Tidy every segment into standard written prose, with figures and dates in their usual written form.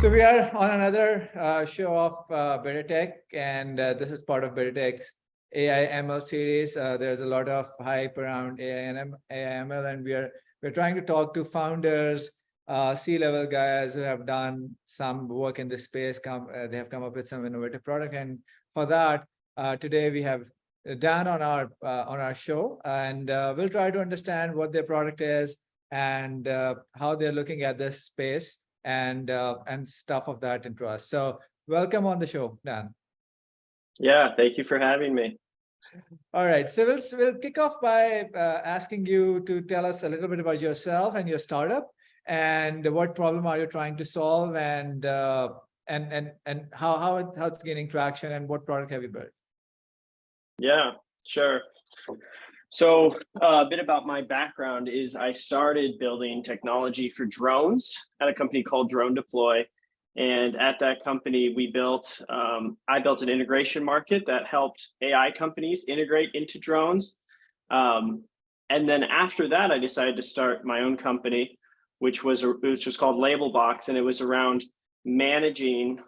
So we are on another show of BetterTech, and this is part of BetterTech's AI ML series. There's a lot of hype around AI and AI ML, and we're trying to talk to founders, C-level guys who have done some work in this space. They have come up with some innovative product, and for that, today we have Dan on our show, and we'll try to understand what their product is and how they're looking at this space and stuff of that interest. So welcome on the show, Dan. Yeah, thank you for having me. All right, so we'll kick off by asking you to tell us a little bit about yourself and your startup, and what problem are you trying to solve, and how it's gaining traction, and what product have you built? Yeah, sure. So a bit about my background is I started building technology for drones at a company called Drone Deploy. And at that company, I built an integration market that helped AI companies integrate into drones. And then after that, I decided to start my own company, which was called Labelbox, and it was around managing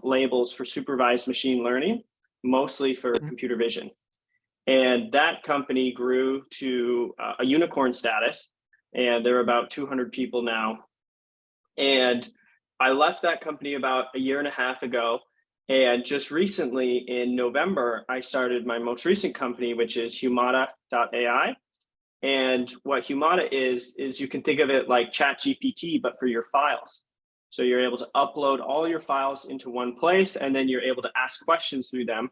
labels for supervised machine learning, mostly for computer vision. And that company grew to a unicorn status, and there are about 200 people now. And I left that company about a year and a half ago. And just recently in November, I started my most recent company, which is Humata.AI. And what Humata is you can think of it like ChatGPT, but for your files. So you're able to upload all your files into one place, and then you're able to ask questions through them.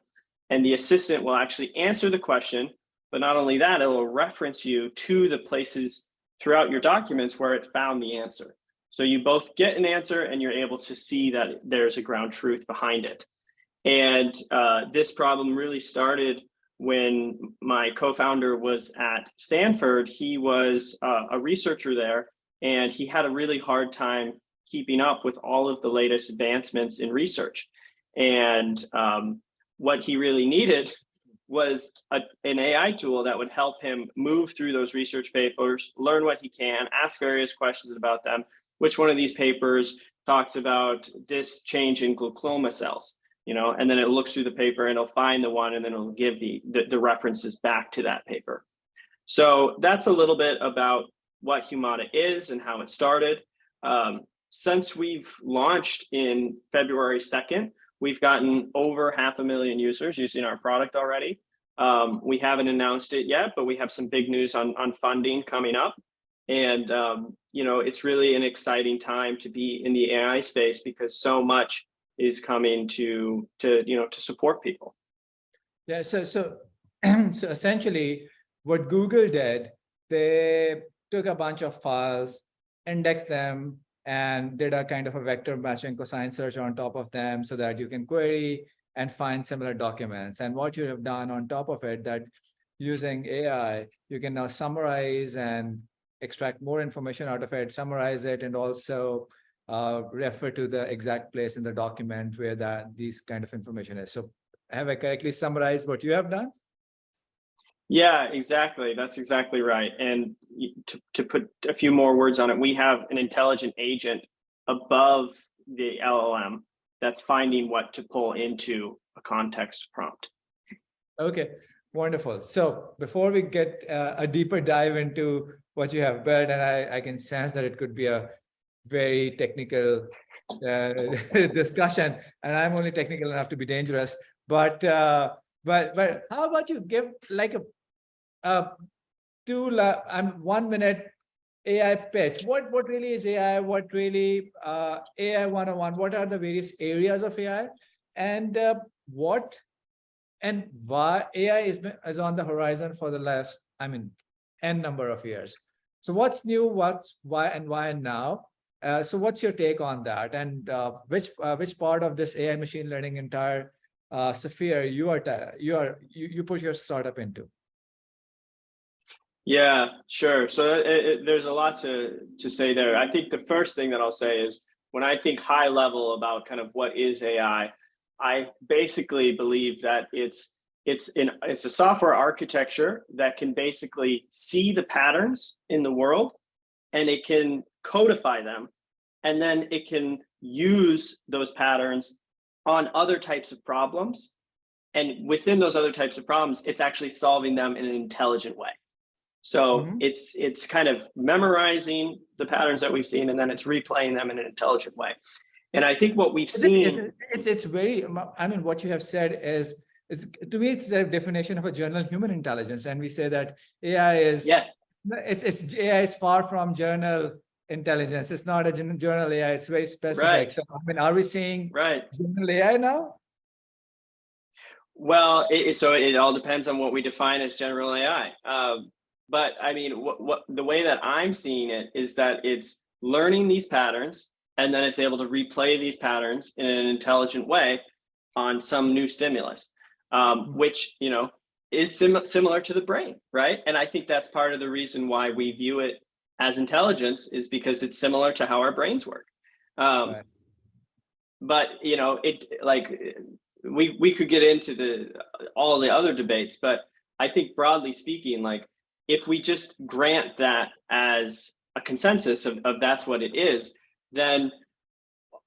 And the assistant will actually answer the question, but not only that, it will reference you to the places throughout your documents where it found the answer. So you both get an answer, and you're able to see that there's a ground truth behind it. And this problem really started when my co-founder was at Stanford. He was a researcher there, and he had a really hard time keeping up with all of the latest advancements in research. And what he really needed was an AI tool that would help him move through those research papers, learn what he can, ask various questions about them. Which one of these papers talks about this change in glaucoma cells, and then it looks through the paper and it'll find the one, and then it'll give the references back to that paper. So that's a little bit about what Humata is and how it started. Since we've launched in February 2nd, we've gotten over 500,000 users using our product already. We haven't announced it yet, but we have some big news on funding coming up. And it's really an exciting time to be in the AI space, because so much is coming to support people. Yeah. So essentially, what Google did, they took a bunch of files, indexed them, and did a kind of a vector matching cosine search on top of them, so that you can query and find similar documents. And what you have done on top of it, that using AI, you can now summarize and extract more information out of it, summarize it, and also refer to the exact place in the document where these kind of information is. So have I correctly summarized what you have done? Yeah, exactly. That's exactly right. And to put a few more words on it, we have an intelligent agent above the LLM that's finding what to pull into a context prompt. Okay, wonderful. So before we get a deeper dive into what you have built, and I can sense that it could be a very technical discussion, and I'm only technical enough to be dangerous. But how about you give like a 1 minute AI pitch? What really is AI? What really AI 101? What are the various areas of AI, and what and why AI is on the horizon for the last, n number of years? So what's new? Why now? So what's your take on that? And which part of this AI machine learning entire sphere you put your startup into? Yeah, sure. So there's a lot to say there. I think the first thing that I'll say is, when I think high level about kind of what is AI, I basically believe that it's a software architecture that can basically see the patterns in the world, and it can codify them and then it can use those patterns on other types of problems. And within those other types of problems, it's actually solving them in an intelligent way. So it's kind of memorizing the patterns that we've seen, and then it's replaying them in an intelligent way. And I think what we've seen, it's very, I mean, what you have said is to me, it's the definition of a general human intelligence. And we say that AI is, it's AI is far from general intelligence. It's not a general AI, it's very specific. Right. So, I mean, are we seeing right. general AI now? Well, so it all depends on what we define as general AI. But I mean, what the way that I'm seeing it is that it's learning these patterns, and then it's able to replay these patterns in an intelligent way on some new stimulus, which, you know, is similar to the brain, right? And I think that's part of the reason why we view it as intelligence, is because it's similar to how our brains work. Right. But, you know, it like we could get into all the other debates, but I think broadly speaking, like, if we just grant that as a consensus of that's what it is, then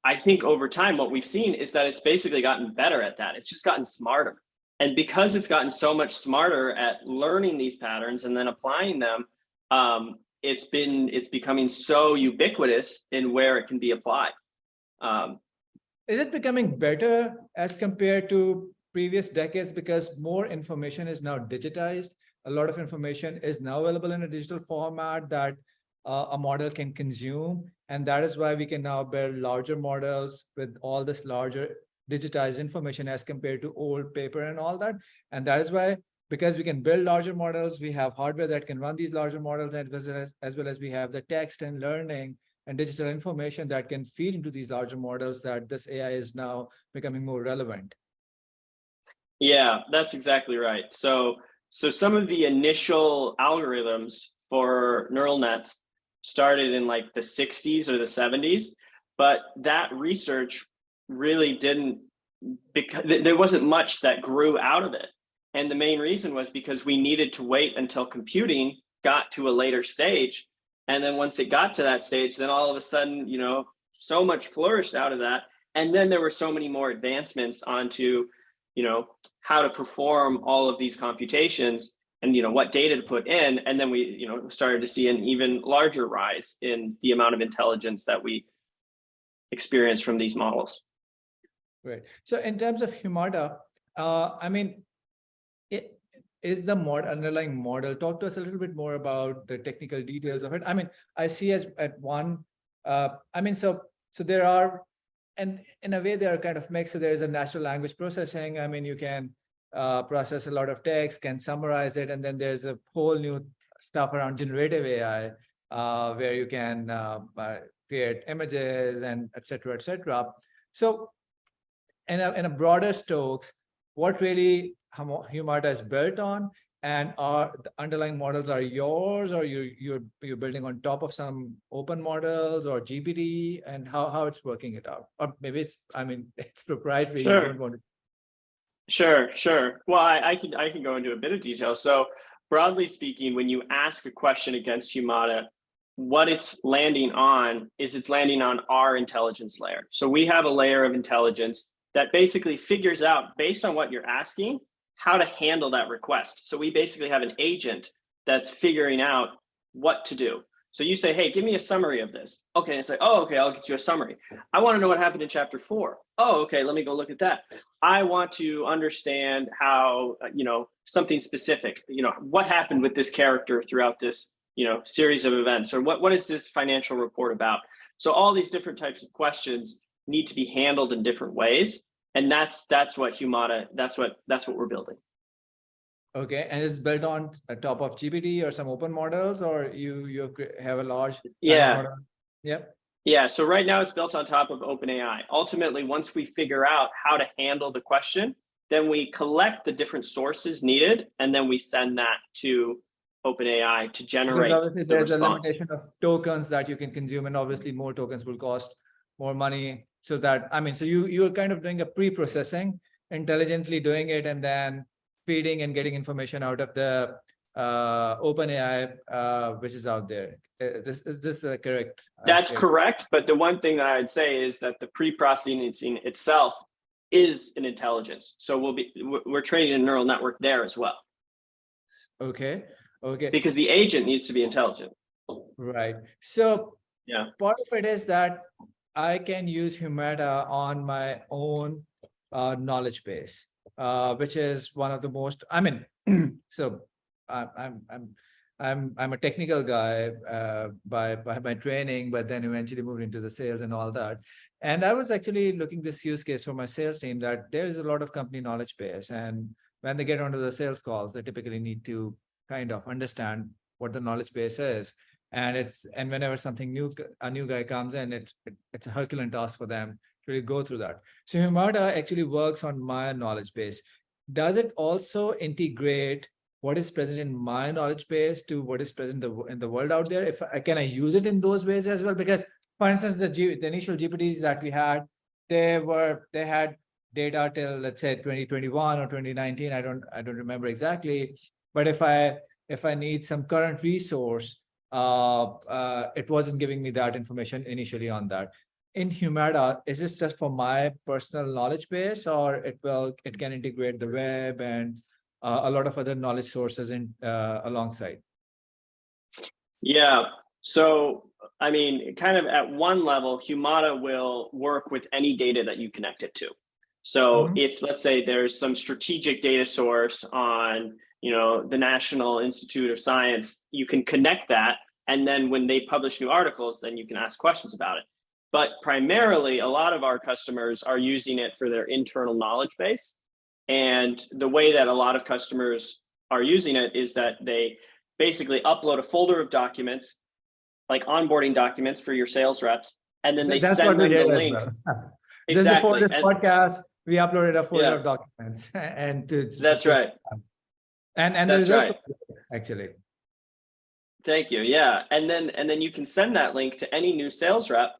I think over time what we've seen is that it's basically gotten better at that. It's just gotten smarter. And because it's gotten so much smarter at learning these patterns and then applying them, it's becoming so ubiquitous in where it can be applied. Is it becoming better as compared to previous decades because more information is now digitized? A lot of information is now available in a digital format that a model can consume. And that is why we can now build larger models with all this larger digitized information as compared to old paper and all that. And that is why, because we can build larger models, we have hardware that can run these larger models, as well as we have the text and learning and digital information that can feed into these larger models, that this AI is now becoming more relevant. Yeah, that's exactly right. So some of the initial algorithms for neural nets started in like the 60s or the 70s, but that research really didn't, because there wasn't much that grew out of it. And the main reason was because we needed to wait until computing got to a later stage. And then once it got to that stage, then all of a sudden, you know, so much flourished out of that. And then there were so many more advancements onto, you know, how to perform all of these computations and, you know, what data to put in. And then we, you know, started to see an even larger rise in the amount of intelligence that we experience from these models. Right. So in terms of Humata, I mean, it is the underlying model. Talk to us a little bit more about the technical details of it. I mean, I see as at one, I mean, so there are, and in a way they are kind of mixed. So there is a natural language processing. I mean, you can process a lot of text, can summarize it. And then there's a whole new stuff around generative AI, where you can create images and et cetera, et cetera. So in a broader strokes, what really Humata is built on, and are the underlying models are yours, or you're building on top of some open models or GPT, and how it's working it out? Or maybe it's, I mean, it's proprietary. Sure. You don't want to. Sure. Well, I can go into a bit of detail. So broadly speaking, when you ask a question against Humata, what it's landing on is it's landing on our intelligence layer. So we have a layer of intelligence that basically figures out, based on what you're asking, how to handle that request. So we basically have an agent that's figuring out what to do. So you say, hey, give me a summary of this. Okay, and it's like, oh, okay, I'll get you a summary. I want to know what happened in chapter 4. Oh, okay, let me go look at that. I want to understand how, you know, something specific, you know, what happened with this character throughout this, you know, series of events, or what is this financial report about? So all these different types of questions need to be handled in different ways. And that's what Humata, that's what we're building. Okay, and it's built on top of GPT or some open models, or you have a large model? Yep. Yeah, so right now it's built on top of OpenAI. Ultimately, once we figure out how to handle the question, then we collect the different sources needed, and then we send that to OpenAI to generate obviously the there's response. a limitation of tokens that you can consume, and obviously more tokens will cost more money. So that, I mean, so you're kind of doing a pre-processing, intelligently doing it, and then feeding and getting information out of the OpenAI, which is out there. Is this correct? That's correct. But the one thing that I would say is that the pre-processing itself is an intelligence. So we're training a neural network there as well. Okay. Okay. Because the agent needs to be intelligent. Right. So yeah, part of it is that I can use Humata on my own knowledge base, which is one of the most. I mean, so I'm a technical guy by my training, but then eventually moved into the sales and all that. And I was actually looking this use case for my sales team that there is a lot of company knowledge base, and when they get onto the sales calls, they typically need to kind of understand what the knowledge base is. And whenever a new guy comes in, it's a Herculean task for them to really go through that. So Humata actually works on my knowledge base. Does it also integrate what is present in my knowledge base to what is present in the world out there? Can I use it in those ways as well? Because, for instance, the initial GPTs that we had, they had data till, let's say, 2021 or 2019. I don't remember exactly. But if I need some current resource, it wasn't giving me that information initially on that. In Humata, is this just for my personal knowledge base, or it can integrate the web and a lot of other knowledge sources alongside? Yeah. So, I mean, kind of at one level, Humata will work with any data that you connect it to. So if, let's say, there's some strategic data source on, the National Institute of Science, you can connect that. And then when they publish new articles, then you can ask questions about it. But primarily, a lot of our customers are using it for their internal knowledge base. And the way that a lot of customers are using it is that they basically upload a folder of documents, like onboarding documents for your sales reps, and then they send them the link. Well. Exactly. Just before this podcast, we uploaded a folder Yeah. of documents, and That's right. And That's the results right. Actually. Thank you. Yeah, and then you can send that link to any new sales rep,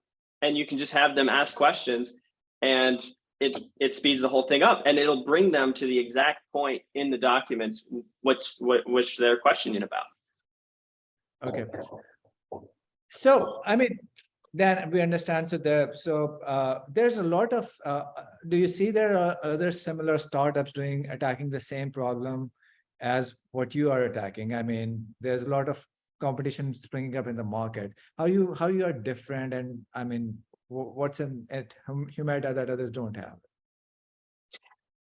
and you can just have them ask questions, and it speeds the whole thing up, and it'll bring them to the exact point in the documents which they're questioning about. Okay. So, I mean, then we understand. So there's a lot of. Do you see there are other similar startups attacking the same problem as what you are attacking? I mean, there's a lot of competition springing up in the market. How you are different, and I mean, what's in at Humata that others don't have?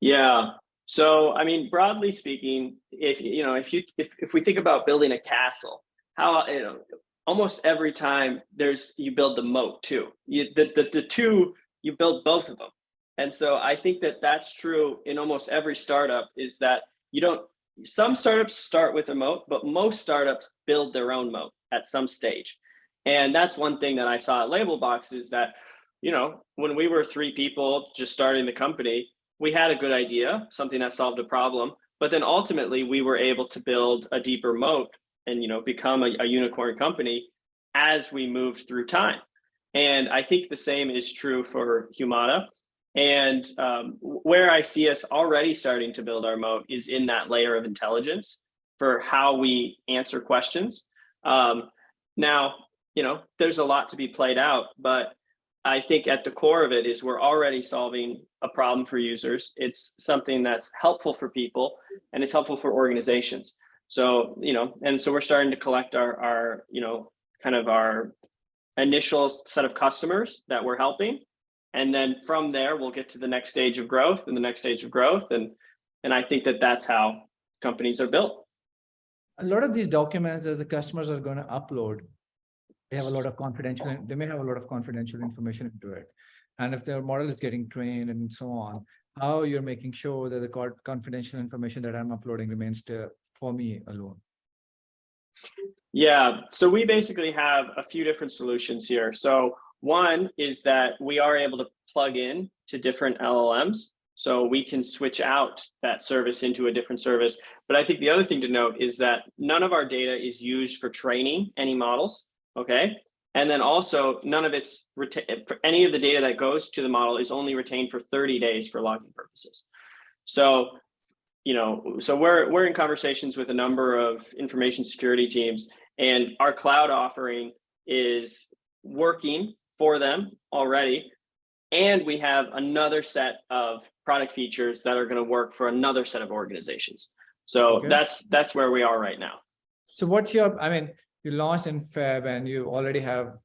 Yeah. So, I mean, broadly speaking, if we think about building a castle, how almost every time you build the moat too. The two, you build both of them. And so I think that that's true in almost every startup, is that some startups start with a moat, but most startups build their own moat at some stage. And that's one thing that I saw at Labelbox, is that, when we were 3 people just starting the company, we had a good idea, something that solved a problem, but then ultimately we were able to build a deeper moat and become a unicorn company as we moved through time. And I think the same is true for Humata. And where I see us already starting to build our moat is in that layer of intelligence for how we answer questions. Now, there's a lot to be played out, but I think at the core of it is we're already solving a problem for users. It's something that's helpful for people, and it's helpful for organizations. So, and so we're starting to collect our kind of our initial set of customers that we're helping. And then from there, we'll get to the next stage of growth and the next stage of growth. And I think that that's how companies are built. A lot of these documents that the customers are going to upload, they may have a lot of confidential information into it. And if their model is getting trained and so on, how you're making sure that the confidential information that I'm uploading remains for me alone? Yeah, so we basically have a few different solutions here. So one is that we are able to plug in to different LLMs. So we can switch out that service into a different service. But I think the other thing to note is that none of our data is used for training any models, okay? And then also none of any of the data that goes to the model is only retained for 30 days for logging purposes. So so we're in conversations with a number of information security teams, and our cloud offering is working for them already. And we have another set of product features that are going to work for another set of organizations. So that's where we are right now. So what's your, I mean, you launched in Feb and you already have,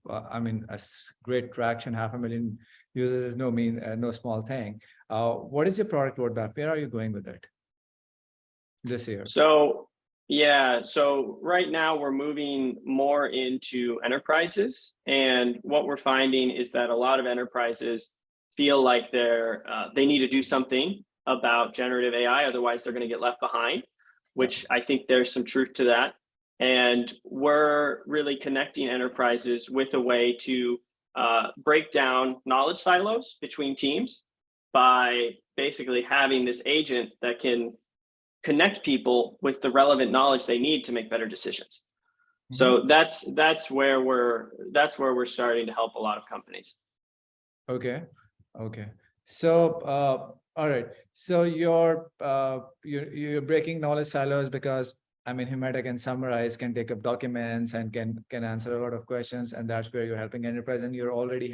great traction, 500,000 users is no small thing. What is your product roadmap? Where are you going with it this year? So right now we're moving more into enterprises, and what we're finding is that a lot of enterprises feel like they need to do something about generative AI, otherwise they're going to get left behind, which I think there's some truth to that. And we're really connecting enterprises with a way to break down knowledge silos between teams by basically having this agent that can connect people with the relevant knowledge they need to make better decisions. So that's where we're starting to help a lot of companies. Okay. So all right. So you're breaking knowledge silos because Humata can summarize, can take up documents, and can answer a lot of questions, and that's where you're helping enterprise. And you're already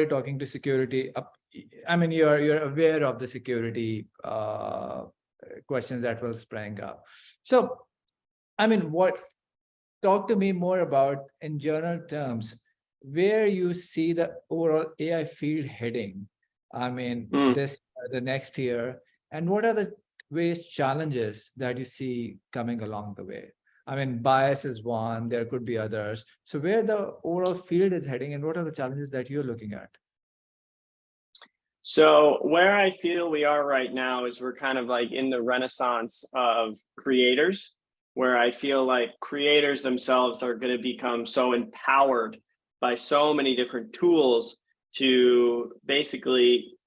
talking to security. You're aware of the security questions that will spring up. So, talk to me more about, in general terms, where you see the overall AI field heading. The next year, and what are the various challenges that you see coming along the way? Bias is one, there could be others. So where the overall field is heading, and what are the challenges that you're looking at? So where I feel we are right now is we're kind of like in the renaissance of creators, where I feel like creators themselves are going to become so empowered by so many different tools to basically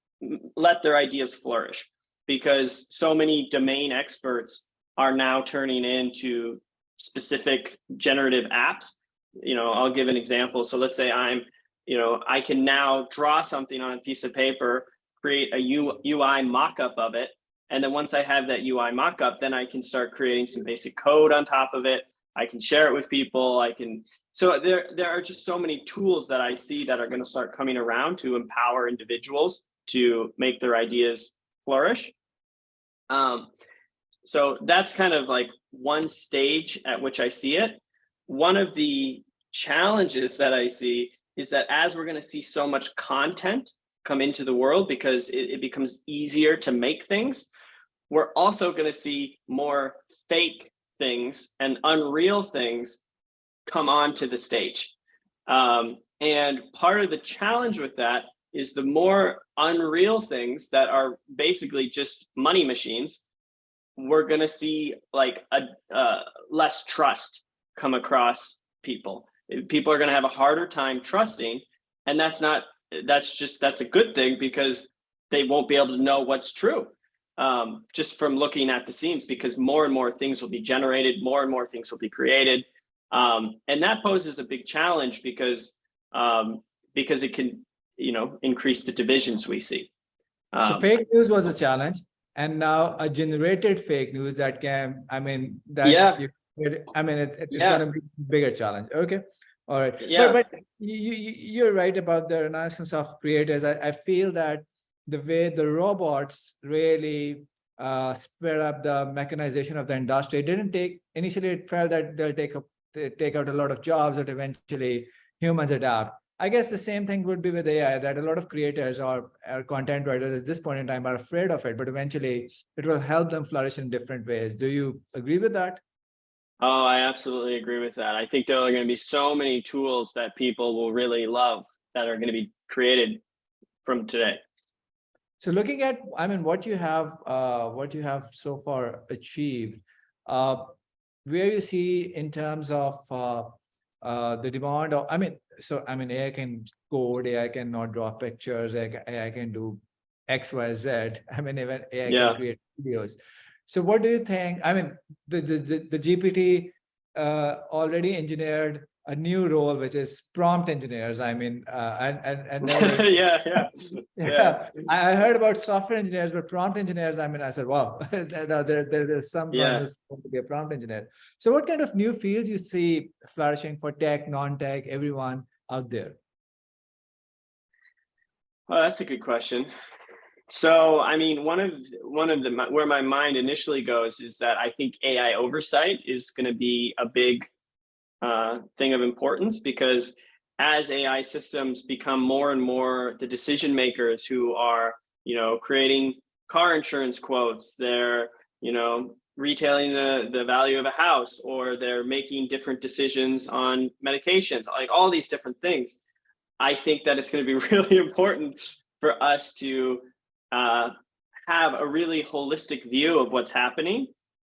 let their ideas flourish, because so many domain experts are now turning into specific generative apps. I'll give an example. So let's say I can now draw something on a piece of paper, create a UI mockup of it. And then once I have that UI mockup, then I can start creating some basic code on top of it. I can share it with people. So there are just so many tools that I see that are going to start coming around to empower individuals to make their ideas flourish. So that's kind of like one stage at which I see it. One of the challenges that I see is that as we're going to see so much content come into the world because it becomes easier to make things, we're also going to see more fake things and unreal things come onto the stage. And part of the challenge with that is the more unreal things that are basically just money machines, we're going to see like a less trust come across people. People are going to have a harder time trusting, and that's a good thing, because they won't be able to know what's true just from looking at the scenes, because more and more things will be generated, more and more things will be created. And that poses a big challenge because it can, increase the divisions we see. So fake news was a challenge, and now a generated fake news that can, it's going to be a bigger challenge. Okay. All right. Yeah. But you're right about the renaissance of creators. I feel that the way the robots really sped up the mechanization of the industry, initially it felt that they'll take out a lot of jobs, but eventually humans adapt. I guess the same thing would be with AI, that a lot of creators or content writers at this point in time are afraid of it, but eventually it will help them flourish in different ways. Do you agree with that? Oh, I absolutely agree with that. I think there are going to be so many tools that people will really love that are going to be created from today. So looking at, what you have so far achieved, where you see in terms of the demand of, AI can code, AI cannot draw pictures, AI can do X, Y, Z. Even AI can create videos. So what do you think? The GPT already engineered a new role, which is prompt engineers. I mean, and never, Yeah. yeah, I heard about software engineers, but prompt engineers, I mean, I said, wow, there's someone Yeah. who's going to be a prompt engineer. So what kind of new fields you see flourishing for tech, non-tech, everyone out there? Oh, that's a good question. So, I mean, one of the where my mind initially goes is that I think AI oversight is going to be a big thing of importance, because as AI systems become more and more the decision makers who are, creating car insurance quotes, they're, retailing the value of a house, or they're making different decisions on medications, like all these different things. I think that it's going to be really important for us to have a really holistic view of what's happening,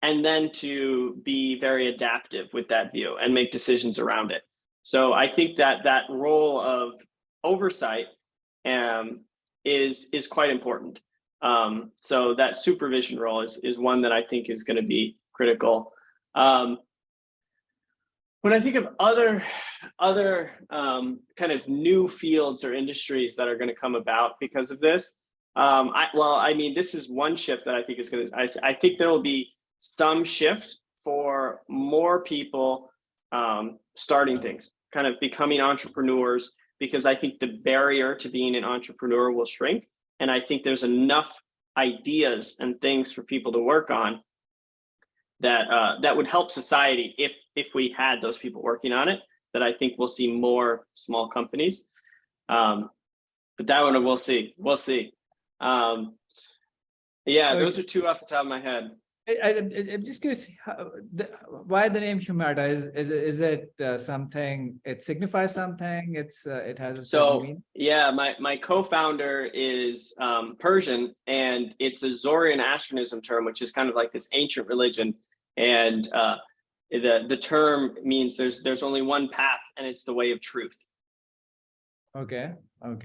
and then to be very adaptive with that view and make decisions around it. So I think that that role of oversight is quite important. So that supervision role is one that I think is going to be critical. When I think of other kind of new fields or industries that are going to come about because of this, I mean, this is one shift that I think is going to. I think there will be some shift for more people starting things, kind of becoming entrepreneurs, because I think the barrier to being an entrepreneur will shrink, and I think there's enough ideas and things for people to work on that that would help society if we had those people working on it. That I think we'll see more small companies, but that one we'll see. Yeah, Okay. those are two off the top of my head. I'm just curious, why the name Humata? Is it something? It signifies something. It has a certain meaning. Yeah, my co-founder is Persian, and it's a Zoroastrianism term, which is kind of like this ancient religion, and the term means there's only one path, and it's the way of truth. Okay. All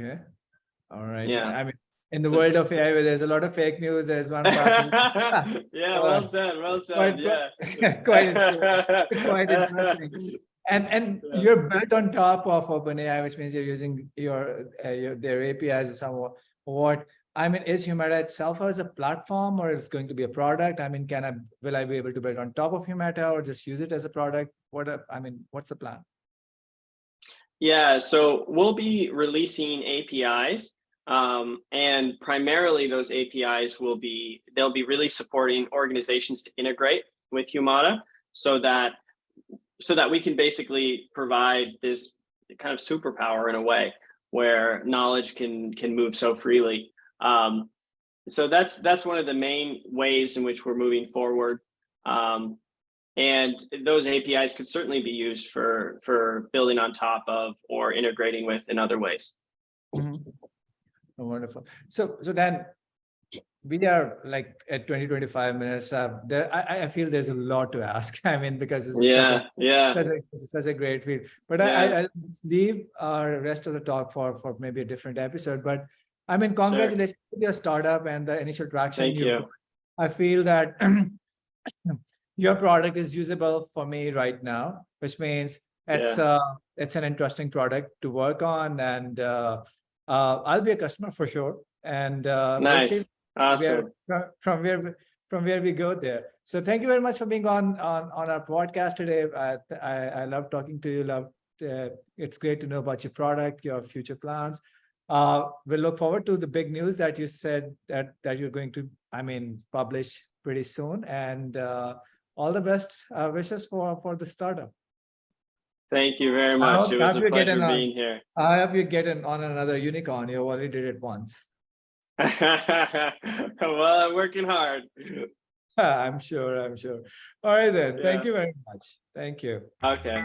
right. Yeah. I mean, in the world of AI, where there's a lot of fake news, there's one path. Yeah, well said. Quite interesting. And you're built on top of OpenAI, which means you're using their APIs somewhat. I mean, is Humata itself as a platform, or is it going to be a product? I mean, will I be able to build on top of Humata, or just use it as a product? What's the plan? Yeah, so we'll be releasing APIs, and primarily those APIs they'll be really supporting organizations to integrate with Humata, so that we can basically provide this kind of superpower in a way where knowledge can move so freely. So that's one of the main ways in which we're moving forward. And those APIs could certainly be used for building on top of or integrating with in other ways. Mm-hmm. Oh, wonderful. So Dan, we are like at 20-25 minutes. I feel there's a lot to ask. I mean, because this is such a great field. But I'll leave our rest of the talk for maybe a different episode. But I mean, congratulations with your startup and the initial traction. Thank you. I feel that your product is usable for me right now, which means it's an interesting product to work on, and I'll be a customer for sure. And nice. we'll see awesome. From where we go there. So thank you very much for being on our podcast today. I love talking to you. It's great to know about your product, your future plans. We'll look forward to the big news that you said that you're going to, publish pretty soon. And all the best wishes for the startup. Thank you very much. It was a pleasure being here. I hope you get on another unicorn. You already did it once. Well, I'm working hard. I'm sure. All right then. Yeah. Thank you very much. Thank you. Okay.